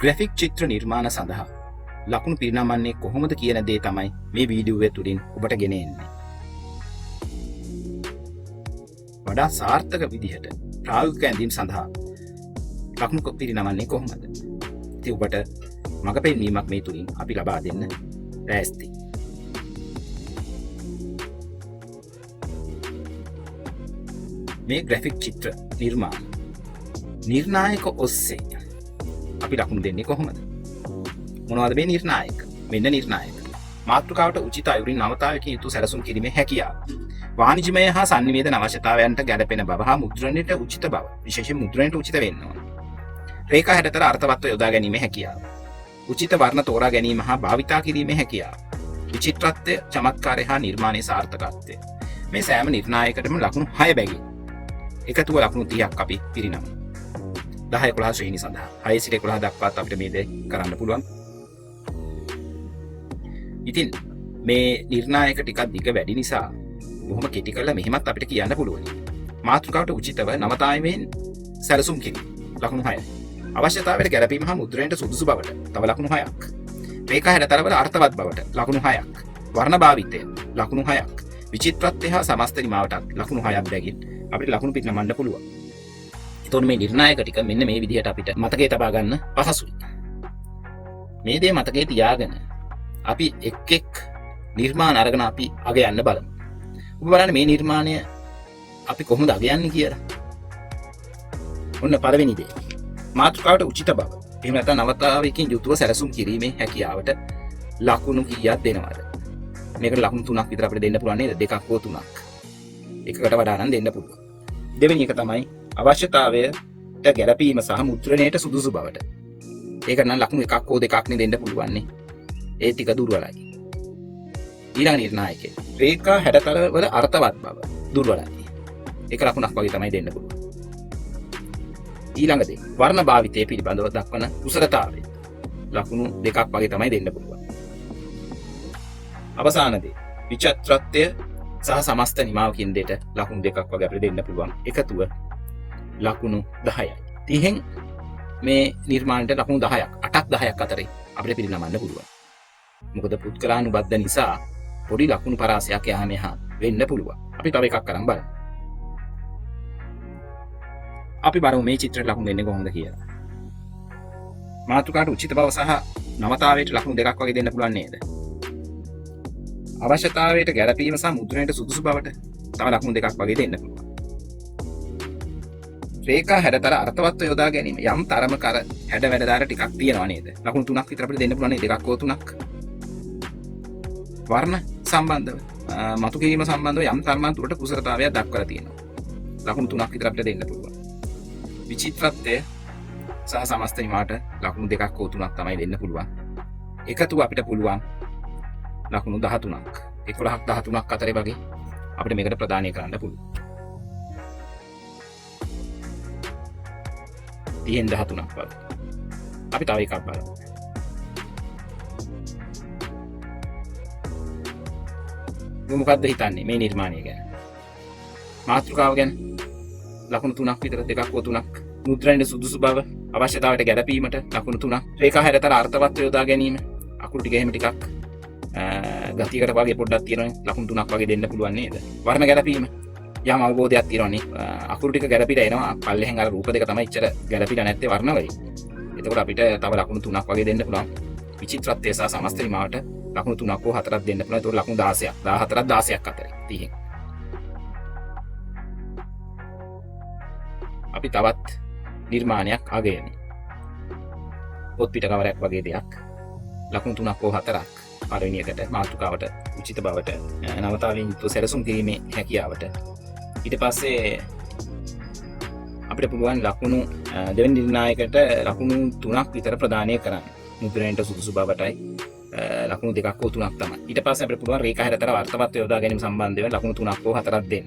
Graphic චිත්‍ර නිර්මාණ සඳහා ලකුණු පිරිනමන්නේ කොහොමද කියන දේ තමයි මේ වීඩියෝ තුලින් ඔබට ගෙන එන්නේ. වඩා සාර්ථක විදිහට ප්‍රායෝගික ඇඳීම් සඳහා ලකුණු පිරිනමන්නේ කොහොමද? ඉතින් ඔබට මඟ පෙන්වීමක් මේ තුලින් අපි ලබා දෙන්න ලෑස්ති. මේ ග්‍රැෆික් චිත්‍ර නිර්මාණ නිර්ණායක ඔස්සේ අපි ලකුණු දෙන්නේ කොහොමද? මොනවද මේ නිර්ණායක? මෙන්න නිර්ණායක. මාතෘකාවට උචිත අයුරින් නවතාවකින් යුතු සැලසුම් කිරීමේ හැකියාව. වාණිජමය හා සංනිවේදන අවශ්‍යතාවයන්ට ගැලපෙන බව හා මුද්‍රණයට උචිත බව. විශේෂයෙන් මුද්‍රණයට උචිත වෙන්න ඕන. රේඛා හැඩතල අර්ථවත්ව යොදා ගැනීමේ හැකියාව. උචිත වර්ණ තෝරා ගැනීම හා භාවිතා කිරීමේ හැකියාව. විචිත්‍රත්වය, චමත්කාරය හා නිර්මාණයේ සාර්ථකත්වය. මේ සෑම නිර්ණායකටම ලකුණු 6 බැගින් එකතුව ලකුණු 30ක් අපි පිරිනමමු. 10 11 ශ්‍රේණි සඳහා 6 සිට 11 දක්වාත් අපිට මේ දේ කරන්න පුළුවන්. ඉතින් මේ නිර්ණායක ටිකක් දිග වැඩි නිසා බොහොම කෙටි කරලා මෙහෙමත් අපිට කියන්න පුළුවන්. මාතෘකාවට උචිතව නවතාවීමෙන් සැලසුම් කිරීම ලකුණු 6යි. අවශ්‍යතාවයට ගැලපීම හා මුද්‍රණයට සුදුසු බවට තව ලකුණු 6ක්. රේඛා හැඩතලවල අර්ථවත් බවට ලකුණු 6ක්. වර්ණ භාවිතය ලකුණු 6ක්. විචිත්‍රත්වය හා සමස්ත නිමාවටත් ලකුණු 6ක් බැගින් අපිට ලකුණු පිරිනමන්න පුළුවන්. එතකොට මේ නිර්ණායක ටික මෙන්න මේ විදිහට අපිට මතකයේ තබා ගන්න පහසුයි. මේ දේ මතකයේ තියාගෙන අපි එක් නිර්මාණ අරගෙන අපි අග යන්න බලමු. ඔබ බලන්න මේ නිර්මාණය අපි කොහොමද අග යන්නේ කියලා. ඔන්න පළවෙනි දේ. මාතෘකාවට උචිත බව. එහෙම නැත්නම් නවතාවයකින් යුතුව සැලසුම් කිරීමේ හැකියාවට ලකුණු කීයක් දෙනවද? මේකට ලකුණු 3ක් විතර අපිට දෙන්න පුළුවන් නේද? 2ක් හෝ 3ක්. එකකට වඩා නම් දෙන්න පුළුවන්. දෙවෙනි එක තමයි අවශ්‍යතාවයට ගැලපීම සහ මුද්‍රණයට සුදුසු බවට. ඒකට නම් ලකුණු 1ක් හෝ 2ක් නේ දෙන්න පුළුවන් නේ. ඒ ටික දුර්වලයි. ඊළඟ නිර්ණායකය. රේඛා හැඩතල වල අර්ථවත් බව දුර්වලයි. ඒක ලකුණක් වගේ තමයි දෙන්න පුළුවන්. ඊළඟ දේ වර්ණ භාවිතය පිළිබඳව දක්වන කුසලතාවය. ලකුණු 2ක් වගේ තමයි දෙන්න පුළුවන්. අවසාන දේ විචිත්‍රත්වය සහ සමස්ත නිමාවකින් දෙට ලකුණු 2ක් වගේ අපිට දෙන්න පුළුවන්. එකතුව ලකුණු 10යි. 30න් මේ නිර්මාණයට ලකුණු 10ක් 8ක් 10ක් අතරේ අපිට පිරිනමන්න පුළුවන්. මොකද පුද්ගලානුබද්ධ නිසා පොඩි ලකුණු පරාසයක් යහම යහා වෙන්න පුළුවන්. අපි තව එකක් අරන් බලමු. අපි බලමු මේ චිත්‍රයට ලකුණු දෙන්නේ කොහොමද කියලා. මාතෘකාවට උචිත බව සහ නවතාවයට ලකුණු 2ක් වගේ දෙන්න පුළුවන් නේද? අවශ්‍යතාවයට ගැලපීම සහ මුද්‍රණයට සුදුසු බවට තව ලකුණු 2ක් වගේ දෙන්න පුළුවන්. රේඛා හැඩතල අර්ථවත්ව යොදා ගැනීම යම් තරමක අර හැඩ වැඩදාර ටිකක් තියෙනවා නේද? ලකුණු 3ක් විතර අපිට දෙන්න පුළුවන් නේද? 2ක් හෝ 3ක්. වර්ණ සම්බන්ධව මතු කිරීම සම්බන්ධව යම් තරමක් දුරට කුසලතාවයක් දක්වලා තියෙනවා. ලකුණු 3ක් විතර අපිට දෙන්න පුළුවන්. විචිත්‍රත්වය සහ සමස්ත නිමාවට ලකුණු 2ක් හෝ 3ක් තමයි දෙන්න පුළුවන්. එකතුව අපිට පුළුවන් ලකුණු 13ක්. 11ක් 13ක් අතරේ වගේ අපිට මේකට ප්‍රදානය කරන්න පුළුවන්. 30න් 13ක් වගේ. අපි තව එකක් බලමු. මොකක්ද හිතන්නේ මේ නිර්මාණය ගැන? මාතෘකාව ගැන ලකුණු 3ක් විතර 2ක් හෝ 3ක්. මුද්‍රණයට සුදුසු බව, අවශ්‍යතාවයට ගැලපීමට ලකුණු 3ක්. රේඛා හැඩතල අර්ථවත් යොදා ගැනීම අකුරු ටික එහෙම ටිකක් ගතියකට වගේ පොඩ්ඩක් තියෙනවනේ. ලකුණු 3ක් වගේ දෙන්න පුළුවන් නේද? වර්ණ ගැලපීම යම් අවබෝධයක් තියෙනවනේ. අකුරු ටික ගැලපිලා එනවා. පල්ලෙහෙන් අර රූප දෙක තමයි ඉච්චර ගැලපිලා නැත්තේ වර්ණ වලින්. එතකොට අපිට තව ලකුණු 3ක් වගේ දෙන්න පුළුවන්. විචිත්‍රත්වය සහ සමස්ත නිමාවට ලකුණු 3ක් හෝ 4ක් දෙන්න පුළුවන්. ඒතකොට ලකුණු 16ක් 14ක් 16ක් අතරේ 30න්. අපි තවත් නිර්මාණයක් අගයමු. පොත් පිට කවරයක් වගේ දෙයක්. ලකුණු 3ක් හෝ 4ක් පළවෙනි එකට මාතෘකාවට උචිත බවට නවතාවීම් යුතුව සැලසුම් කිරීමේ හැකියාවට. ඊට පස්සේ අපිට පුළුවන් ලකුණු දෙවෙනි නිර්ණායකට ලකුණු 3ක් විතර ප්‍රදානය කරන්න. මුද්‍රණයට සුදුසු බවටයි ලකුණු 2ක් හෝ 3ක් තමයි. ඊට පස්සේ අපිට පුළුවන් රේඛා හැඩතල අර්ථවත් යොදා ගැනීම සම්බන්ධව ලකුණු 3ක් හෝ 4ක් දෙන්න.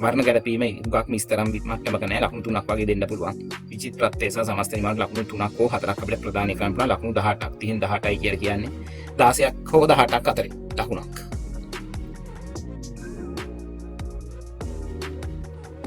වර්ණ ගැලපීම උගක් මිස්තරම් මට්ටමක නැහැ. ලකුණු 3ක් වගේ දෙන්න පුළුවන්. විචිත්‍රත්වය සහ සමස්ත නිමාවට ලකුණු 3ක් හෝ 4ක් අපිට ප්‍රදානය කරන්න පුළුවන්. ලකුණු 18ක් 30න් 18යි කියලා කියන්නේ 16ක් හෝ 18ක් අතරේ ලකුණක්.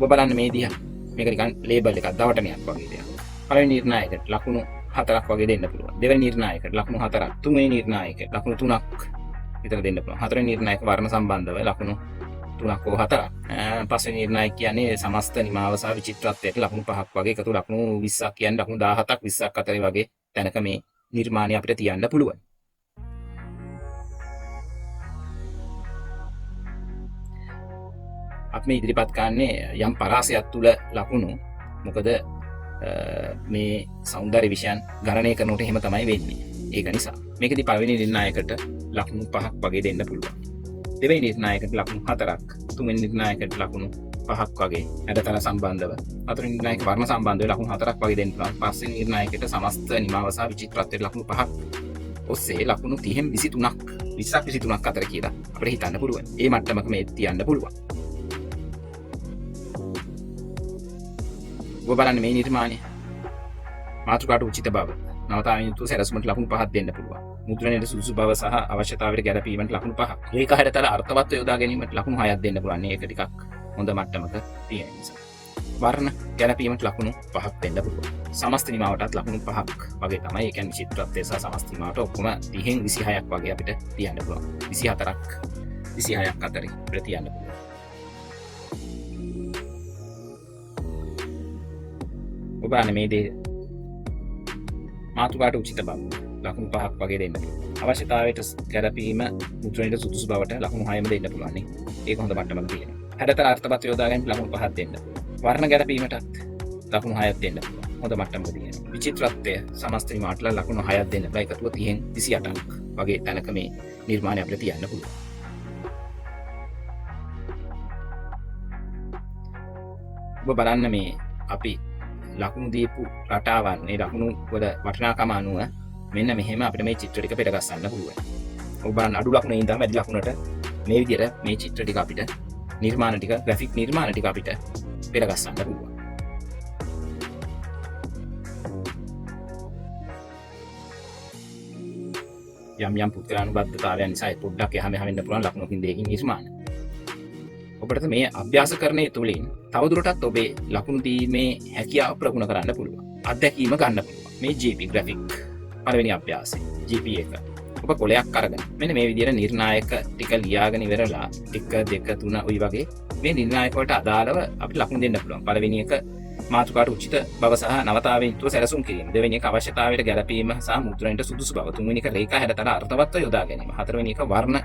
ඔබ බලන්න මේ දිහා. මේක නිකන් ලේබල් එකක් දවටනයක් වගේ දෙයක්. පළවෙනි නිර්ණායකට ලකුණු 4ක් වගේ දෙන්න පුළුවන්. දෙවෙනි නිර්ණායකට ලකුණු 4ක්. තුන්වෙනි නිර්ණායකට ලකුණු 3ක් විතර දෙන්න පුළුවන්. හතරවෙනි නිර්ණායක වර්ණ සම්බන්ධව ලකුණු 3ක් හෝ 4ක්. පස්වෙනි නිර්ණායක කියන්නේ සමස්ත නිමාව සහ විචිත්‍රත්වයට ලකුණු 5ක් වගේ එකතු ලකුණු 20ක් කියන්නේ ලකුණු 17ක් 20ක් අතර වගේ තැනක මේ නිර්මාණය අපිට තියන්න පුළුවන්. අපි මේ ඉදිරිපත් කරන්නේ යම් පරාසයක් තුල ලකුණු. මොකද මේ සෞන්දර්ය විෂයන් ගණනය කරනකොට එහෙම තමයි වෙන්නේ. ඒක නිසා මේකදී පළවෙනි නිර්ණායකට ලකුණු 5ක් වගේ දෙන්න පුළුවන්. දෙවෙනි නිර්ණායකට ලකුණු 4ක්, තුන්වෙනි නිර්ණායකට ලකුණු 5ක් වගේ හැඩතල සම්බන්ධව, හතරවෙනි නිර්ණායක වර්ණ සම්බන්ධව ලකුණු 4ක් වගේ දෙන්න පුළුවන්. පස්වෙනි නිර්ණායකට සමස්ත නිමාව සහ විචිත්‍රත්වයට ලකුණු 5ක් ඔස්සේ ලකුණු 30න් 23ක් 20ක් 23ක් අතර කියලා අපිට හිතන්න පුළුවන්. ඒ මට්ටමක මේ තියන්න පුළුවන්. ඔබ බලන්න මේ නිර්මාණය මාතෘකාට උචිත බව, නවතාවෙන් යුතු සැලසුමට ලකුණු 5ක් දෙන්න පුළුවන්. මුද්‍රණයට සුදුසු බව සහ අවශ්‍යතාවයට ගැළපීමට ලකුණු 5ක්. ඒක හැඩතල අර්ථවත් යොදා ගැනීමට ලකුණු 6ක් දෙන්න පුළුවන්. ඒක ටිකක් හොඳ මට්ටමක තියෙන නිසා. වර්ණ ගැළපීමට ලකුණු 5ක් දෙන්න පුළුවන්. සමස්ත නිමාවටත් ලකුණු 5ක් වගේ තමයි. ඒ කියන්නේ විචිත්‍රත්වය සහ සමස්ත නිමාවට ඔක්කොම 30න් 26ක් වගේ අපිට තියන්න පුළුවන්. 24ක් 26ක් අතරින් අපිට තියන්න පුළුවන්. ඔබ අනේ මේ මාතෘකාට උචිත බව ලකුණු 5ක් වගේ දෙන්න පුළුවන්. අවශ්‍යතාවයට ගැළපීම මුද්‍රණයට සුදුසු බවට ලකුණු 6ම දෙන්න පුළුවන්. ඒක හොඳ මට්ටමක තියෙනවා. හැඩතල අර්ථවත් යොදා ගැනීම ලකුණු 5ක් දෙන්න. වර්ණ ගැළපීමටත් ලකුණු 6ක් දෙන්න පුළුවන්. හොඳ මට්ටමක තියෙනවා. විචිත්‍රත්වය සමස්ත නිමාවට ලකුණු 6ක් දෙන්න. එකතුව 30න් 28ක් වගේ තැනක මේ නිර්මාණය අපිට තියන්න පුළුවන්. ඔබ බලන්න මේ අපි ලකුණු දීපු රටාවන් මේ ලකුණු වල වටිනාකම අනුව මෙන්න මෙහෙම අපිට මේ චිත්‍ර ටික පෙර ගස්සන්න පුළුවන්. ඔබ බලන්න අඩු ලකුණේ ඉඳන් වැඩි ලකුණට මේ විදිහට මේ චිත්‍ර ටික අපිට නිර්මාණ ටික ග්‍රැෆික් නිර්මාණ ටික අපිට පෙර ගස්සන්න පුළුවන්. යම් පුද්ගලානුබද්ධතාවයන් නිසා පොඩ්ඩක් එහා මෙහා වෙන්න පුළුවන් ලකුණකින් දෙකකින් නිර්මාණ. ඔබට මේ අභ්‍යාසකරණය තුළින් තවදුරටත් ඔබේ ලකුණු දීමේ හැකියාව ප්‍රගුණ කරන්න පුළුවන්. අත්දැකීම ගන්න පුළුවන්. මේ GP graphic පළවෙනි අභ්‍යාසය GP එක. ඔබ කොලයක් අරගෙන මෙන්න මේ විදිහට නිර්ණායක ටික ලියාගෙන ඉවරලා 1 2 3 ඔය වගේ මේ නිර්ණායක වලට අදාළව අපිට ලකුණු දෙන්න පුළුවන්. පළවෙනි එක මාතෘකාට උචිත බව සහ නවතාවෙන් යුතුව සැලසුම් කිරීම. දෙවෙනි එක අවශ්‍යතාවයට ගැළපීම සහ මුද්‍රණයට සුදුසු බව. තුන්වෙනි එක රේඛා හැඩතල අර්ථවත්ව යොදා ගැනීම. හතරවෙනි එක වර්ණ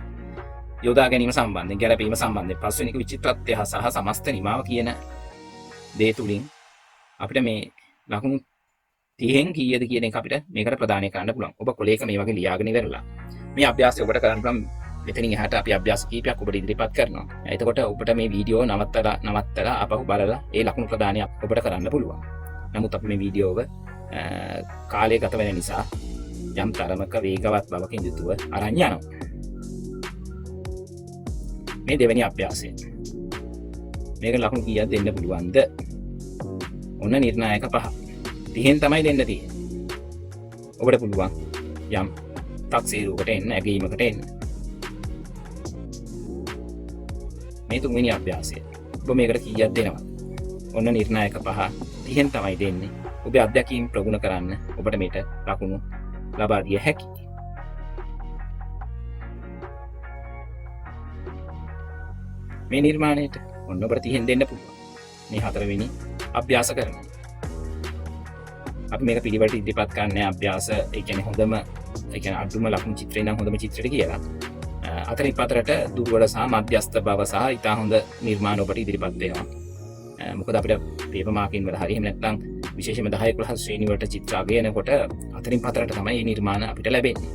යොදා ගැනීම සම්බන්ධයෙන් ගැළපීම සම්බන්ධයෙන්. පස්වෙනි එක විචිත්‍රත්වය සහ සමස්ත නිමාව කියන දේ තුලින් අපිට මේ ලකුණු 30න් කීයද කියන එක අපිට මේකට ප්‍රදානය කරන්න පුළුවන්. ඔබ කොලයක මේ වගේ ලියාගෙන ඉවරලා මේ අභ්‍යාසය ඔබට කරන්න පුළුවන්. මෙතනින් එහාට අපි අභ්‍යාස කීපයක් ඔබට ඉදිරිපත් කරනවා. එතකොට ඔබට මේ වීඩියෝ නවත්තලා ආපහු බලලා ඒ ලකුණු ප්‍රදානය ඔබට කරන්න පුළුවන්. නමුත් අපි මේ වීඩියෝව කාලය ගත වෙන නිසා යම් තරමක වේගවත් බවකින් යුතුව අරන් යනවා. මේ දෙවෙනි අභ්‍යාසය. මේක ලකුණු කීයක් දෙන්න පුළුවන්ද? ඔන්න නිර්ණායක 5. 30න් තමයි දෙන්න තියෙන්නේ. ඔබට පුළුවන් යම් තක්සේරුවකට එන්න, ඇගීමකට එන්න. මේ තුන්වෙනි අභ්‍යාසය. ඔබ මේකට කීයක් දෙනවද? ඔන්න නිර්ණායක 5 30න් තමයි දෙන්නේ. ඔබේ අත්දැකීම් ප්‍රගුණ කරන්න ඔබට මේට ලකුණු ලබා දිය හැකියි. මේ නිර්මාණයට ඔන්න ඔබට 30න් දෙන්න පුළුවන්. මේ හතරවෙනි අභ්‍යාස කරනවා. අපි මේක පිළිවෙලට ඉදිරිපත් කරන්නේ අභ්‍යාස ඒ කියන්නේ හොඳම ඒ කියන්නේ අඩුම ලකුණු චිත්‍රේ නම් හොඳම චිත්‍රෙට කියලා. අතරින් පතරට දුර්වල සහ මධ්‍යස්ථ බව සහ ඉතා හොඳ නිර්මාණ ඔබට ඉදිරිපත් වෙනවා. මොකද අපිට පේපර් මාකින් වල හරි එහෙම නැත්නම් විශේෂයෙන්ම 10 11 ශ්‍රේණි වලට චිත්‍ර අගයනකොට අතරින් පතරට තමයි මේ නිර්මාණ අපිට ලැබෙන්නේ.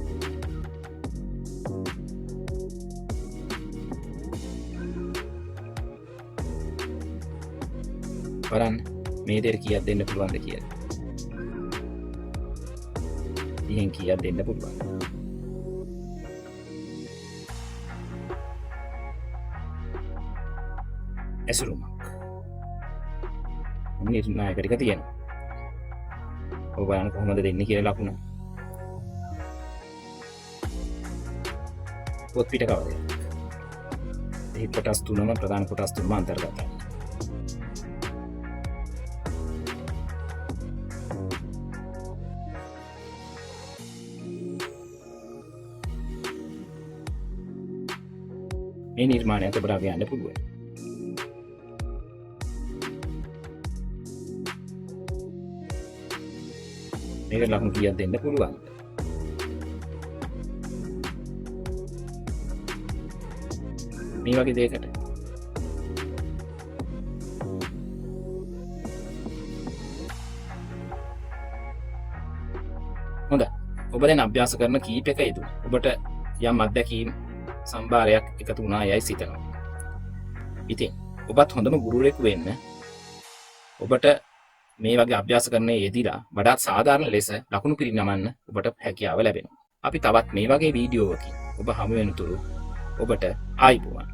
බලන්න මේ දෙයට කීයක් දෙන්න පුළුවන්ද කියලා. 30න් කීයක් දෙන්න පුළුවන්. ඇසුරුමක්. නිර්ණායක ටික තියෙනවා. ඔබ බලන්න කොහොමද දෙන්නේ කියලා ලකුණ. පොත් පිට කවරද? මේ කොටස් තුනම ප්‍රධාන කොටස් තුනම අන්තර්ගතයි. මේ නිර්මාණයත් ඔබට අගයන්න පුළුවන්. මේකට ලකුණු කීයක් දෙන්න පුළුවන්? මේ වගේ දෙයකට හොඳයි. ඔබ දැන් අභ්‍යාස කරන කීපයක යෙදුණා. ඔබට යම් අත්දැකීම් සම්භාරයක් එකතු වුණා යයි සිතනවා. ඉතින් ඔබත් හොඳම ගුරුවරයෙකු වෙන්න ඔබට මේ වගේ අභ්‍යාස කරන්නේ යෙදিলা වඩාත් සාධාරණ ලෙස ලකුණු පිරිනමන්න ඔබට හැකියාව ලැබෙනවා. අපි තවත් මේ වගේ වීඩියෝවකින් ඔබ හමු වෙනතුරු ඔබට ආයිබෝවන්.